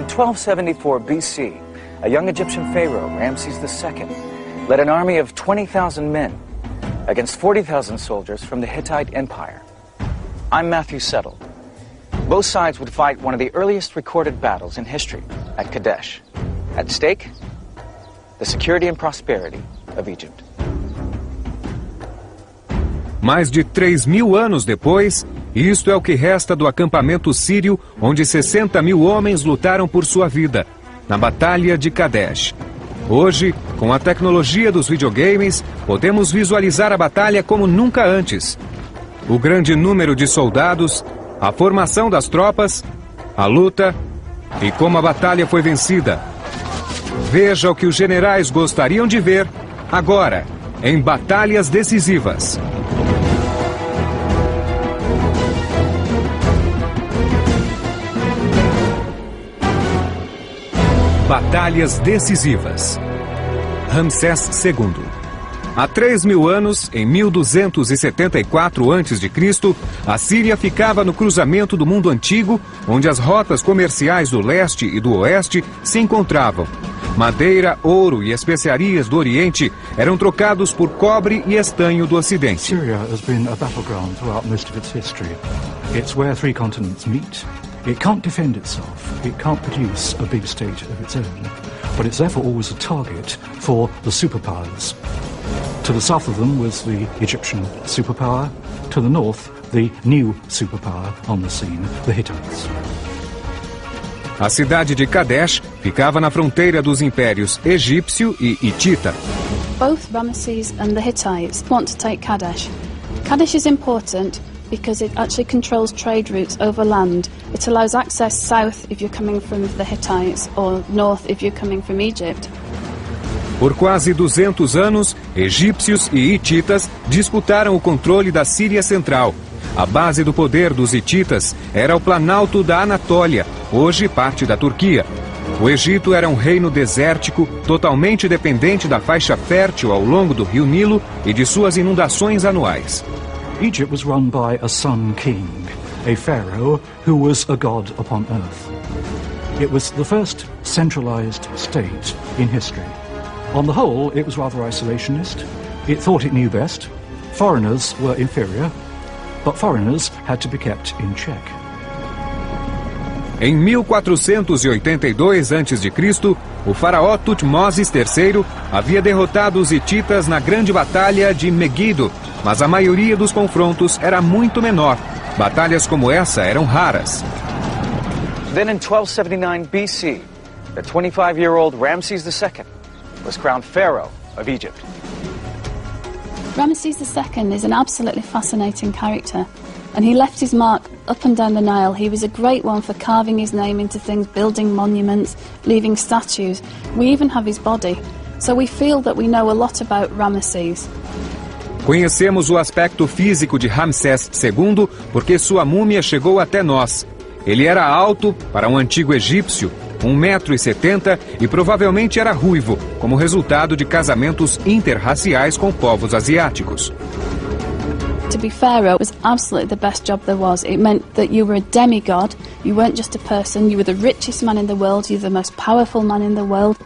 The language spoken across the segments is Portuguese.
In 1274 BC, a young Egyptian pharaoh, Ramses II, led an army of 20,000 men against 40,000 soldiers from the Hittite Empire. I'm Matthew Settle. Both sides would fight one of the earliest recorded battles in history at Kadesh. At stake, the security and prosperity of Egypt. Mais de 3.000 anos depois, isto é o que resta do acampamento sírio, onde 60.000 homens lutaram por sua vida, na Batalha de Kadesh. Hoje, com a tecnologia dos videogames, podemos visualizar a batalha como nunca antes. O grande número de soldados, a formação das tropas, a luta e como a batalha foi vencida. Veja o que os generais gostariam de ver agora, em batalhas decisivas. Batalhas decisivas. Ramsés II. Há 3.000 anos, em 1274 a.C., a Síria ficava no cruzamento do mundo antigo, onde as rotas comerciais do leste e do oeste se encontravam. Madeira, ouro e especiarias do Oriente eram trocados por cobre e estanho do Ocidente. Syria has been a battleground throughout most of its history. It's where three continents meet. It can't defend itself. It can't produce a big state of its own. But it's therefore always a target for the superpowers. To the south of them was the Egyptian superpower. To the north, the new superpower on the scene, the Hittites. A cidade de Kadesh ficava na fronteira dos impérios egípcio e hitita. Both Ramesses and the Hittites want to take Kadesh. Kadesh is important because it actually controls trade routes over land. It allows access south if you're coming from the Hittites or north if you're coming from Egypt. Por quase 200 anos, egípcios e hititas disputaram o controle da Síria Central. A base do poder dos hititas era o Planalto da Anatólia, hoje parte da Turquia. O Egito era um reino desértico, totalmente dependente da faixa fértil ao longo do rio Nilo e de suas inundações anuais. Egypt was run by a sun king, a pharaoh who was a god upon earth. It was the first centralized state in history. On the whole, it was rather isolationist. It thought it knew best. Foreigners were inferior, but foreigners had to be kept in check. Em 1482 a.C., o faraó Tutmoses III havia derrotado os hititas na grande batalha de Megido, mas a maioria dos confrontos era muito menor. Batalhas como essa eram raras. Then in 1279 BC, the 25-year-old Ramses II was crowned Pharaoh of Egypt. Ramesses II is an absolutely fascinating character, and he left his mark up and down the Nile. He was a great one for carving his name into things, building monuments, leaving statues. We even have his body, so we feel that we know a lot about Ramesses. Conhecemos o aspecto físico de Ramsés II porque sua múmia chegou até nós. Ele era alto para um antigo egípcio, 1,70 m e provavelmente era ruivo, como resultado de casamentos interraciais com povos asiáticos. To be pharaoh was absolutely the best job there was. It meant that you were a demigod, you weren't just a person, you were the richest man in the world, you're the most powerful man in the world.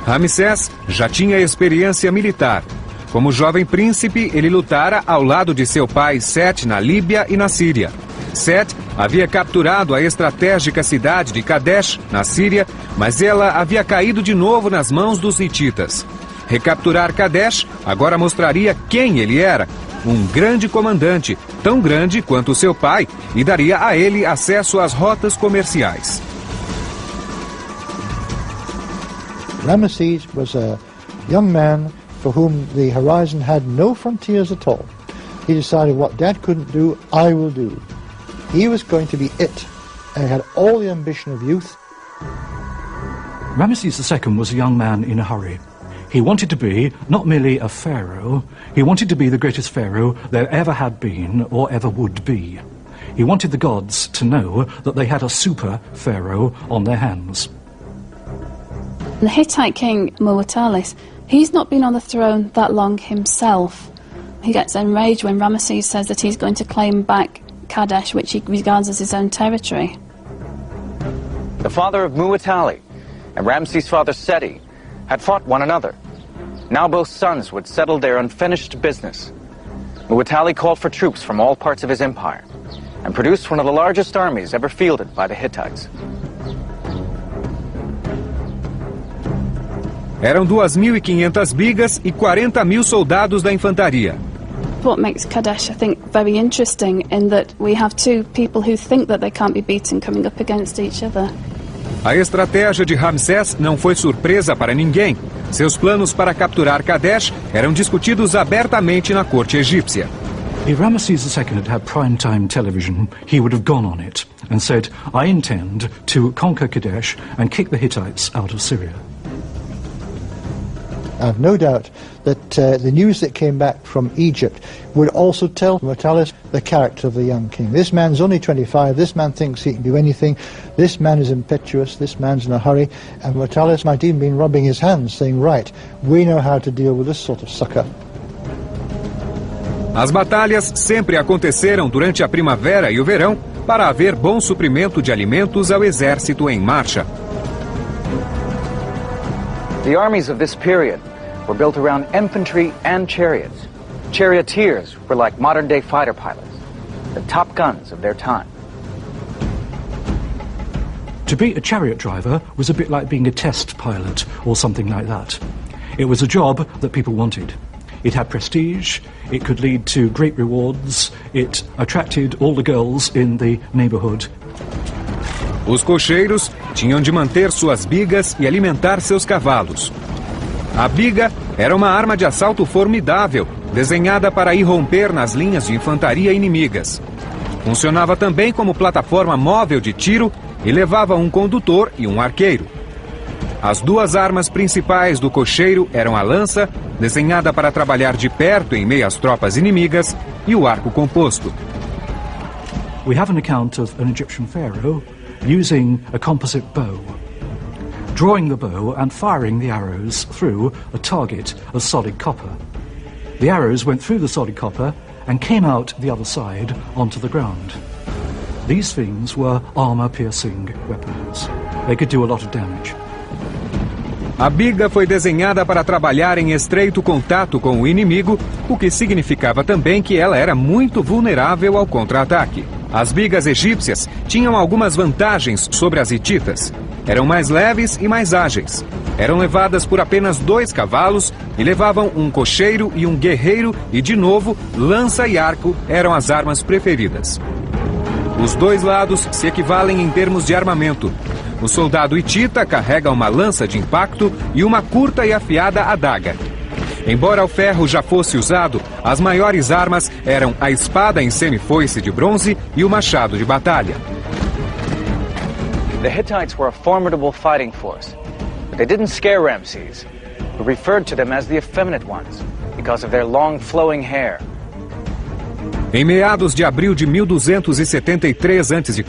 Ramsés já tinha experiência militar. Como jovem príncipe, ele lutara ao lado de seu pai Sete na Líbia e na Síria. Sete havia capturado a estratégica cidade de Kadesh, na Síria, mas ela havia caído de novo nas mãos dos hititas. Recapturar Kadesh agora mostraria quem ele era. Um grande comandante, tão grande quanto seu pai, e daria a ele acesso às rotas comerciais. Ramesses was a young man for whom the horizon had no frontiers at all. He decided what Dad couldn't do, I will do. He was going to be it, and he had all the ambition of youth. Ramesses II was a young man in a hurry. He wanted to be not merely a pharaoh, he wanted to be the greatest pharaoh there ever had been or ever would be. He wanted the gods to know that they had a super pharaoh on their hands. The Hittite king Muwatallis, he's not been on the throne that long himself. He gets enraged when Ramesses says that he's going to claim back Kadesh, which he regards as his own territory. The father of Muwatalli and Ramses' father Seti had fought one another. Now both sons would settle their unfinished business. Muwatalli called for troops from all parts of his empire and produced one of the largest armies ever fielded by the Hittites. Eram 2.500 bigas e 40.000 soldados da infantaria. What makes Kadesh, I think, very interesting in that we have two people who think that they can't be beaten coming up against each other. A estratégia de Ramsés não foi surpresa para ninguém. Seus planos para capturar Kadesh eram discutidos abertamente na corte egípcia. If Ramesses II had prime-time television, he would have gone on it and said, I intend to conquer Kadesh and kick the Hittites out of Syria. I have no doubt that the news that came back from Egypt would also tell Muwatalli the character of the young king. This man's only 25, this man thinks he can do anything, this man is impetuous, this man's in a hurry, and Muwatalli might even been rubbing his hands saying, right, we know how to deal with this sort of sucker. As batalhas sempre aconteceram durante a primavera e o verão para haver bom suprimento de alimentos ao exército em marcha. The armies of this period were built around infantry and chariots. Charioteers were like modern-day fighter pilots, the top guns of their time. To be a chariot driver was a bit like being a test pilot or something like that. It was a job that people wanted. It had prestige, it could lead to great rewards, it attracted all the girls in the neighborhood. Os cocheiros tinham de manter suas bigas e alimentar seus cavalos. A biga era uma arma de assalto formidável, desenhada para irromper nas linhas de infantaria inimigas. Funcionava também como plataforma móvel de tiro e levava um condutor e um arqueiro. As duas armas principais do cocheiro eram a lança, desenhada para trabalhar de perto em meio às tropas inimigas, e o arco composto. We have an account of an Egyptian pharaoh using a composite bow, drawing the bow and firing the arrows through a target of solid copper. The arrows went through the solid copper and came out the other side onto the ground. These things were armor-piercing weapons. They could do a lot of damage. A biga foi desenhada para trabalhar em estreito contato com o inimigo, o que significava também que ela era muito vulnerável ao contra-ataque. As bigas egípcias tinham algumas vantagens sobre as hititas. Eram mais leves e mais ágeis. Eram levadas por apenas 2 cavalos e levavam um cocheiro e um guerreiro e, de novo, lança e arco eram as armas preferidas. Os dois lados se equivalem em termos de armamento. O soldado hitita carrega uma lança de impacto e uma curta e afiada adaga. Embora o ferro já fosse usado, as maiores armas eram a espada em semifoice de bronze e o machado de batalha. The Hittites were a formidable fighting force, but they didn't scare Ramses, who referred to them as the effeminate ones because of their long flowing hair. Em meados de abril de 1273 a.C.,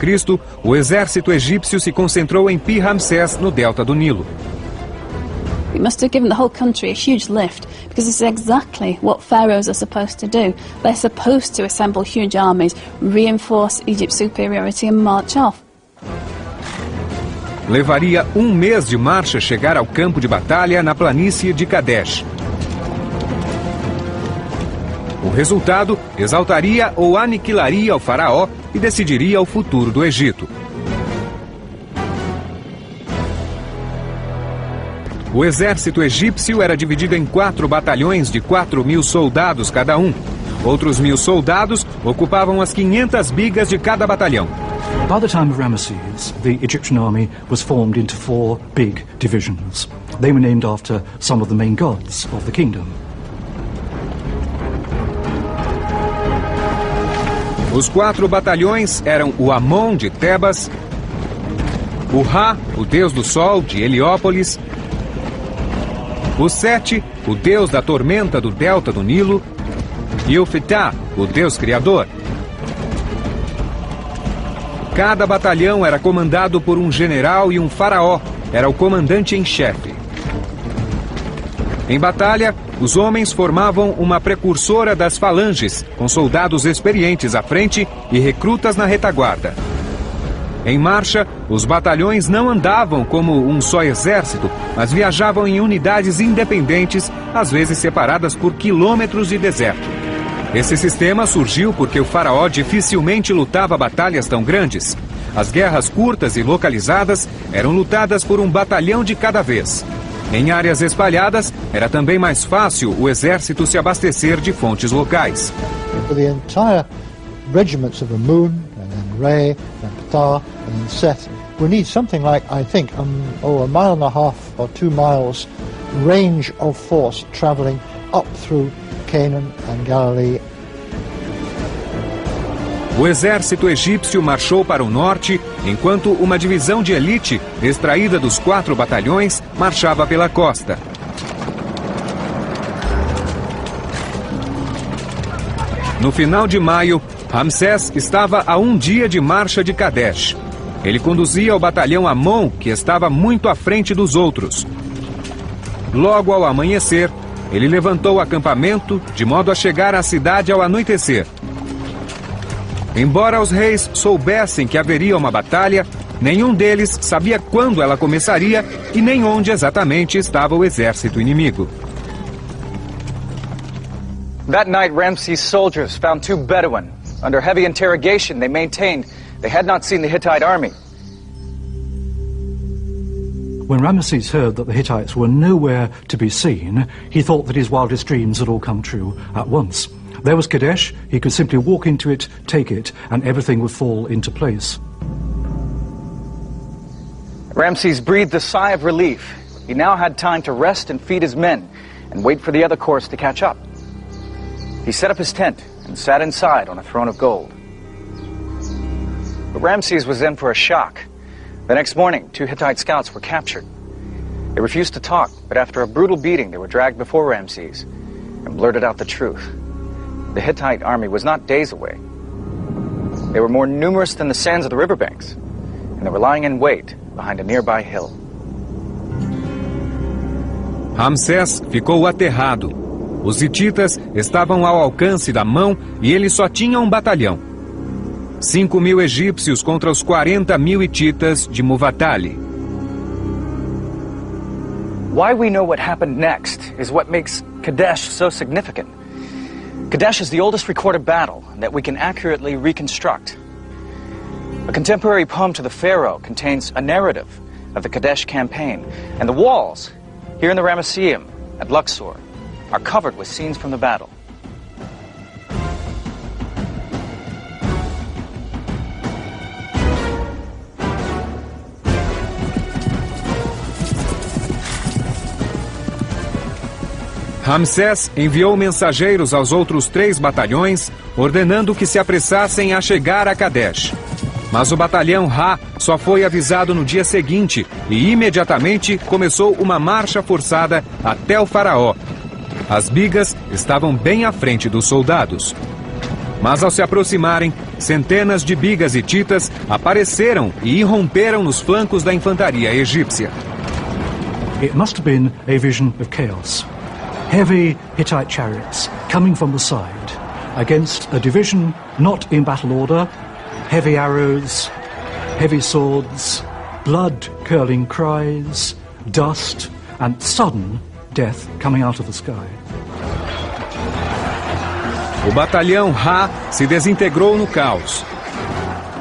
o exército egípcio se concentrou em Pi-Ramsés, no delta do Nilo. It must have given the whole country a huge lift, because it's exactly what pharaohs are supposed to do. They're supposed to assemble huge armies, reinforce Egypt's superiority and march off. Levaria um mês de marcha chegar ao campo de batalha na planície de Kadesh. O resultado exaltaria ou aniquilaria o faraó e decidiria o futuro do Egito. O exército egípcio era dividido em 4 batalhões de 4.000 soldados cada um. Outros 1.000 soldados ocupavam as 500 bigas de cada batalhão. By the time of Ramesses, the Egyptian army was formed into 4 big divisions. They were named after some of the main gods of the kingdom. Os 4 batalhões eram o Amon de Tebas, o Ra, o deus do sol de Heliópolis, o Sete, o deus da tormenta do delta do Nilo, e o Fitá, o deus criador. Cada batalhão era comandado por um general e um faraó, era o comandante em chefe. Em batalha, os homens formavam uma precursora das falanges, com soldados experientes à frente e recrutas na retaguarda. Em marcha, os batalhões não andavam como um só exército, mas viajavam em unidades independentes, às vezes separadas por quilômetros de deserto. Esse sistema surgiu porque o faraó dificilmente lutava batalhas tão grandes. As guerras curtas e localizadas eram lutadas por um batalhão de cada vez. Em áreas espalhadas, era também mais fácil o exército se abastecer de fontes locais. For the entire regiments of Amun, and then Re, and Ptah, and then Seth, we need something like, I think, a mile and a half or 2 miles range of force travelling up through Canaan and Galilee. O exército egípcio marchou para o norte, enquanto uma divisão de elite, extraída dos 4 batalhões, marchava pela costa. No final de maio, Ramsés estava a 1 dia de marcha de Kadesh. Ele conduzia o batalhão Amon, que estava muito à frente dos outros. Logo ao amanhecer, ele levantou o acampamento de modo a chegar à cidade ao anoitecer. Embora os reis soubessem que haveria uma batalha, nenhum deles sabia quando ela começaria e nem onde exatamente estava o exército inimigo. That night, Ramses' soldiers found 2 Bedouin. Under heavy interrogation, they maintained they had not seen the Hittite army. When Ramesses heard that the Hittites were nowhere to be seen, he thought that his wildest dreams had all come true at once. There was Kadesh, he could simply walk into it, take it, and everything would fall into place. Ramses breathed a sigh of relief. He now had time to rest and feed his men and wait for the other corps to catch up. He set up his tent and sat inside on a throne of gold. But Ramses was in for a shock. The next morning, 2 Hittite scouts were captured. They refused to talk, but after a brutal beating, they were dragged before Ramses and blurted out the truth. The Hittite army was not days away. They were more numerous than the sands of the riverbanks, and they were lying in wait behind a nearby hill. Ramsés ficou aterrado. Os hititas estavam ao alcance da mão e ele só tinha um batalhão. 5.000 egípcios contra os 40.000 hititas de Muwatalli. Why we know what happened next is what makes Kadesh so significant. Kadesh is the oldest recorded battle that we can accurately reconstruct. A contemporary poem to the pharaoh contains a narrative of the Kadesh campaign, and the walls here in the Ramesseum at Luxor are covered with scenes from the battle. Ramsés enviou mensageiros aos outros 3 batalhões, ordenando que se apressassem a chegar a Kadesh. Mas o batalhão Ra só foi avisado no dia seguinte e imediatamente começou uma marcha forçada até o faraó. As bigas estavam bem à frente dos soldados. Mas ao se aproximarem, centenas de bigas hititas apareceram e irromperam nos flancos da infantaria egípcia. It must have been a vision of chaos. Heavy Hittite chariots coming from the side against a division not in battle order, heavy arrows, heavy swords, blood-curdling cries, dust, and sudden death coming out of the sky. O batalhão Ra se desintegrou no caos.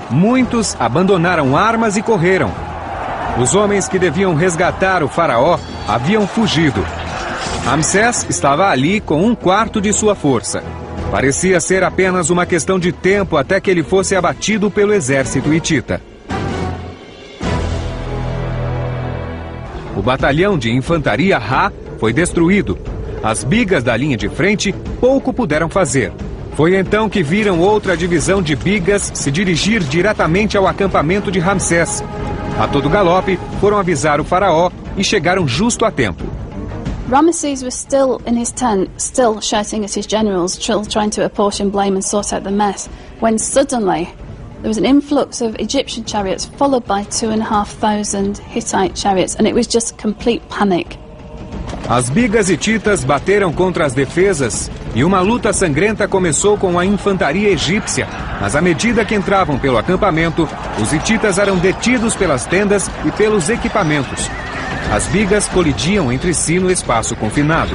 Muitos abandonaram armas e correram. Os homens que deviam resgatar o faraó haviam fugido. Ramsés estava ali com 1/4 de sua força. Parecia ser apenas uma questão de tempo até que ele fosse abatido pelo exército hitita. O batalhão de infantaria Ra foi destruído. As bigas da linha de frente pouco puderam fazer. Foi então que viram outra divisão de bigas se dirigir diretamente ao acampamento de Ramsés. A todo galope, foram avisar o faraó e chegaram justo a tempo. Ramesses was still in his tent, still shouting at his generals, still trying to apportion blame and sort out the mess, when suddenly there was an influx of Egyptian chariots followed by 2,500 Hittite chariots, and it was just complete panic. As bigas hititas bateram contra as defesas e uma luta sangrenta começou com a infantaria egípcia. Mas à medida que entravam pelo acampamento, os hititas eram detidos pelas tendas e pelos equipamentos. As bigas colidiam entre si no espaço confinado.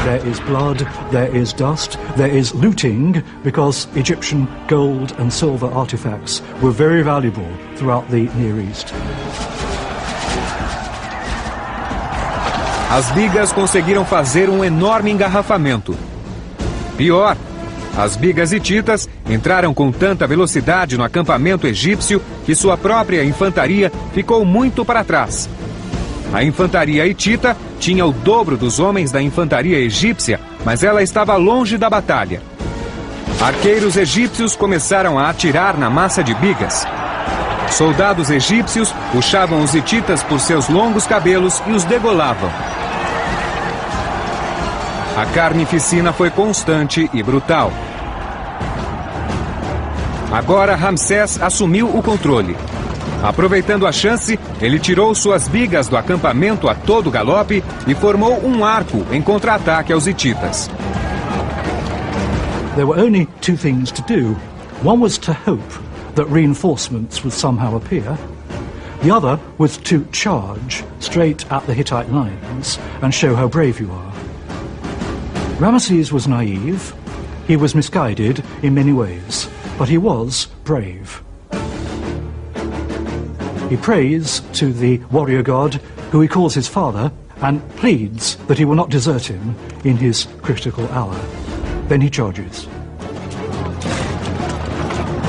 There is blood, there is dust, there is looting, because Egyptian gold and silver artifacts were very valuable throughout the Near East. As bigas conseguiram fazer um enorme engarrafamento. Pior, as bigas hititas entraram com tanta velocidade no acampamento egípcio que sua própria infantaria ficou muito para trás. A infantaria hitita tinha o dobro dos homens da infantaria egípcia, mas ela estava longe da batalha. Arqueiros egípcios começaram a atirar na massa de bigas. Soldados egípcios puxavam os hititas por seus longos cabelos e os degolavam. A carnificina foi constante e brutal. Agora Ramsés assumiu o controle. Aproveitando a chance, ele tirou suas bigas do acampamento a todo galope e formou um arco em contra-ataque aos hititas. There were only two things to do. One was to hope that reinforcements would somehow appear. The other was to charge straight at the Hittite lines and show how brave you are. Ramesses was naive, he was misguided in many ways, but he was brave. He prays to the warrior god, who he calls his father, and pleads that he will not desert him in his critical hour. Then he charges.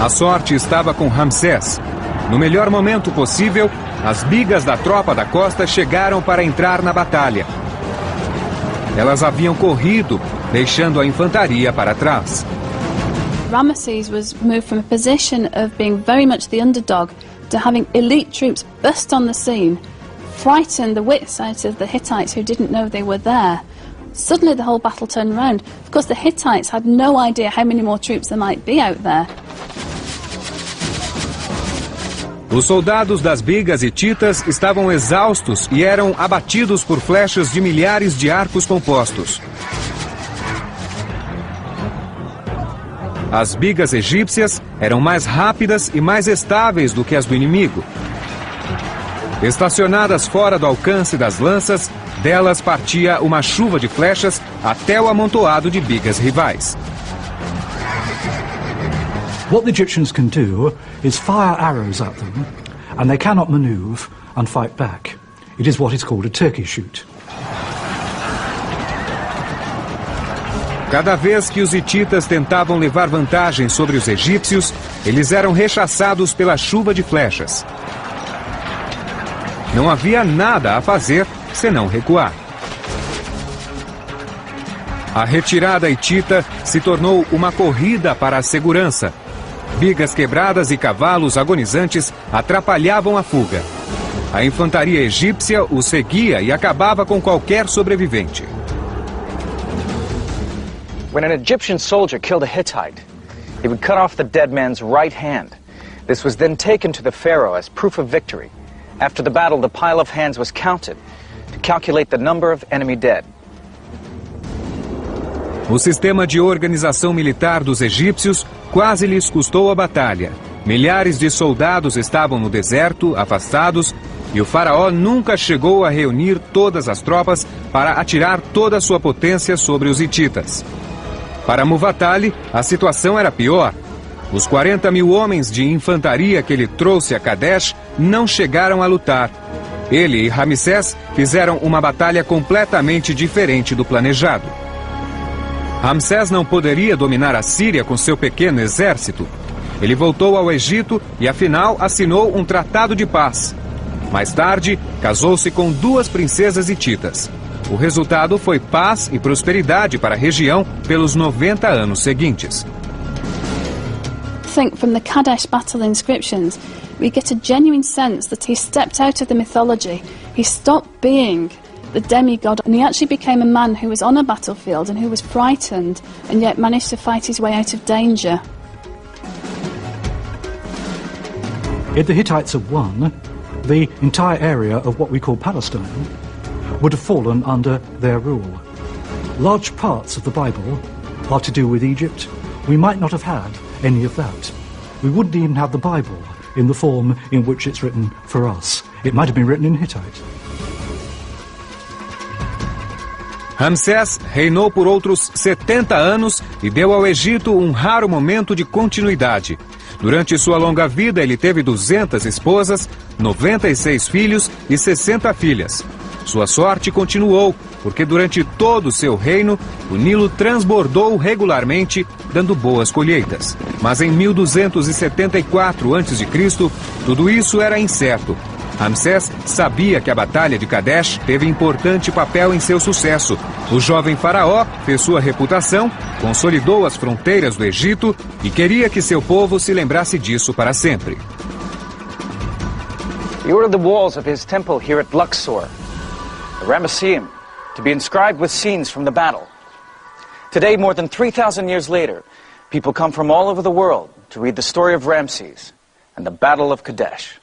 A sorte estava com Ramsés. No melhor momento possível, as bigas da tropa da costa chegaram para entrar na batalha. Elas haviam corrido, deixando a infantaria para trás. Ramesses was moved from a position of being very much the underdog to having elite troops burst on the scene, frighten the wits out of the Hittites who didn't know they were there. Suddenly the whole battle turned around. Of course, the Hittites had no idea how many more troops there might be out there. Os soldados das bigas hititas estavam exaustos e eram abatidos por flechas de milhares de arcos compostos. As bigas egípcias eram mais rápidas e mais estáveis do que as do inimigo. Estacionadas fora do alcance das lanças, delas partia uma chuva de flechas até o amontoado de bigas rivais. What the Egyptians can do is fire arrows at them, and they cannot maneuver and fight back. It is what is called a turkey shoot. Cada vez que os hititas tentavam levar vantagem sobre os egípcios, eles eram rechaçados pela chuva de flechas. Não havia nada a fazer senão recuar. A retirada hitita se tornou uma corrida para a segurança. Bigas quebradas e cavalos agonizantes atrapalhavam a fuga. A infantaria egípcia os seguia e acabava com qualquer sobrevivente. When an Egyptian soldier killed a Hittite, he would cut off the dead man's right hand. This was then taken to the pharaoh as proof of victory. After the battle, the pile of hands was counted to calculate the number of enemy dead. O sistema de organização militar dos egípcios quase lhes custou a batalha. Milhares de soldados estavam no deserto, afastados, e o faraó nunca chegou a reunir todas as tropas para atirar toda a sua potência sobre os hititas. Para Muwatalli, a situação era pior. Os 40 mil homens de infantaria que ele trouxe a Kadesh não chegaram a lutar. Ele e Ramsés fizeram uma batalha completamente diferente do planejado. Ramsés não poderia dominar a Síria com seu pequeno exército. Ele voltou ao Egito e, afinal, assinou um tratado de paz. Mais tarde, casou-se com 2 princesas hititas. O resultado foi paz e prosperidade para a região pelos 90 anos seguintes. I think from the Kadesh battle inscriptions, we get a genuine sense that he stepped out of the mythology. He stopped being the demigod, and he actually became a man who was on a battlefield and who was frightened and yet managed to fight his way out of danger. If the Hittites had won, the entire area of what we call Palestine would have fallen under their rule. Large parts of the Bible are to do with Egypt. We might not have had any of that. We wouldn't even have the Bible in the form in which it's written for us. It might have been written in Hittite. Ramsés reinou por outros 70 anos e deu ao Egito um raro momento de continuidade. Durante sua longa vida, ele teve 200 esposas, 96 filhos e 60 filhas. Sua sorte continuou, porque durante todo o seu reino, o Nilo transbordou regularmente, dando boas colheitas. Mas em 1274 a.C., tudo isso era incerto. Ramsés sabia que a Batalha de Kadesh teve importante papel em seu sucesso. O jovem faraó fez sua reputação, consolidou as fronteiras do Egito e queria que seu povo se lembrasse disso para sempre. He ordered the walls of his temple here at Luxor, the Ramesseum, to be inscribed with scenes from the battle. Today, more than 3,000 years later, people come from all over the world to read the story of Ramses and the Battle of Kadesh.